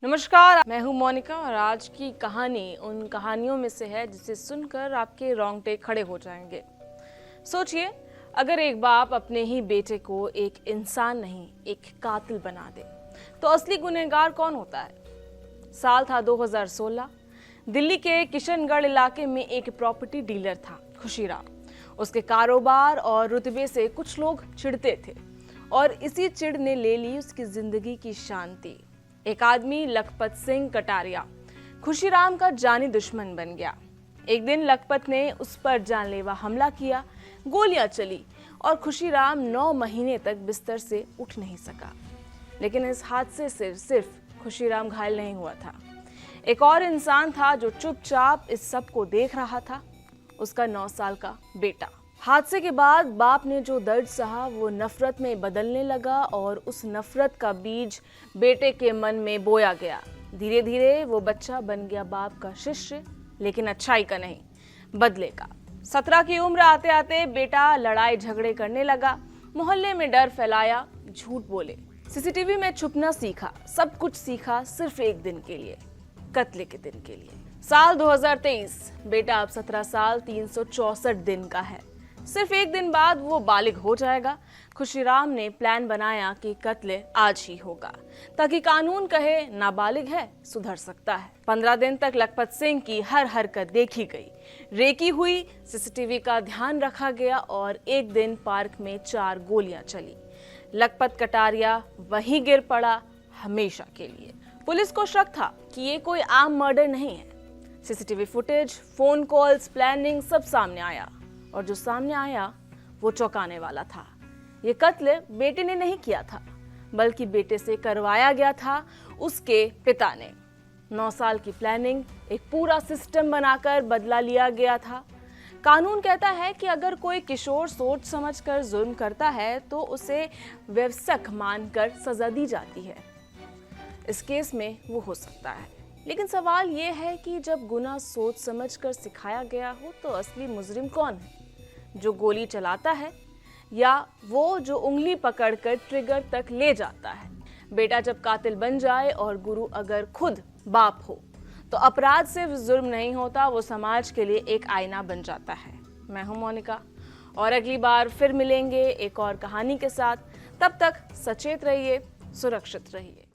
नमस्कार, मैं हूं मोनिका और आज की कहानी उन कहानियों में से है जिसे सुनकर आपके रोंगटे खड़े हो जाएंगे। सोचिए, अगर एक बाप अपने ही बेटे को एक इंसान नहीं, एक कातिल बना दे, तो असली गुनहगार कौन होता है? साल था 2016। दिल्ली के किशनगढ़ इलाके में एक प्रॉपर्टी डीलर था, खुशीराम। उसके कारोबार और रुतबे से कुछ लोग चिढ़ते थे और इसी चिढ़ ने ले ली उसकी जिंदगी की शांति। एक आदमी लखपत सिंह कटारिया खुशीराम का जानी दुश्मन बन गया। एक दिन लखपत ने उस पर जानलेवा हमला किया, गोलियां चली और खुशीराम 9 महीने तक बिस्तर से उठ नहीं सका। लेकिन इस हादसे से सिर्फ खुशीराम घायल नहीं हुआ था। एक और इंसान था जो चुपचाप इस सब को देख रहा था, उसका 9 साल का बेटा। हादसे के बाद बाप ने जो दर्द सहा वो नफरत में बदलने लगा और उस नफरत का बीज बेटे के मन में बोया गया। धीरे धीरे वो बच्चा बन गया बाप का शिष्य, लेकिन अच्छाई का नहीं, बदले का। 17 की उम्र आते आते बेटा लड़ाई झगड़े करने लगा, मोहल्ले में डर फैलाया, झूठ बोले, सीसीटीवी में छुपना सीखा, सब कुछ सीखा सिर्फ एक दिन के लिए, कत्ले के दिन के लिए। साल 2023, बेटा अब 17 साल 364 दिन का है। सिर्फ एक दिन बाद वो बालिग हो जाएगा। खुशीराम ने प्लान बनाया कि कत्ल आज ही होगा, ताकि कानून कहे नाबालिग है, सुधर सकता है। 15 दिन तक लखपत सिंह की हर हरकत देखी गई, रेकी हुई, सीसीटीवी का ध्यान रखा गया और एक दिन पार्क में 4 गोलियां चली। लखपत कटारिया वहीं गिर पड़ा हमेशा के लिए। पुलिस को शक था कि ये कोई आम मर्डर नहीं है। CCTV footage, phone calls, planning सब सामने आया और जो सामने आया वो चौंकाने वाला था। ये कत्ल बेटे ने नहीं किया था, बल्कि बेटे से करवाया गया था उसके पिता ने। 9 साल की प्लानिंग, एक पूरा सिस्टम बनाकर बदला लिया गया था। कानून कहता है कि अगर कोई किशोर सोच समझकर जुल्म करता है तो उसे व्यवसक मानकर सजा दी जाती है। इस केस में वो हो सकता है, लेकिन सवाल ये है कि जब गुनाह सोच समझकर सिखाया गया हो तो असली मुजरिम कौन है? जो गोली चलाता है या वो जो उंगली पकड़कर ट्रिगर तक ले जाता है? बेटा जब कातिल बन जाए और गुरु अगर खुद बाप हो तो अपराध सिर्फ जुर्म नहीं होता, वो समाज के लिए एक आईना बन जाता है। मैं हूं मोनिका और अगली बार फिर मिलेंगे एक और कहानी के साथ। तब तक सचेत रहिए, सुरक्षित रहिए।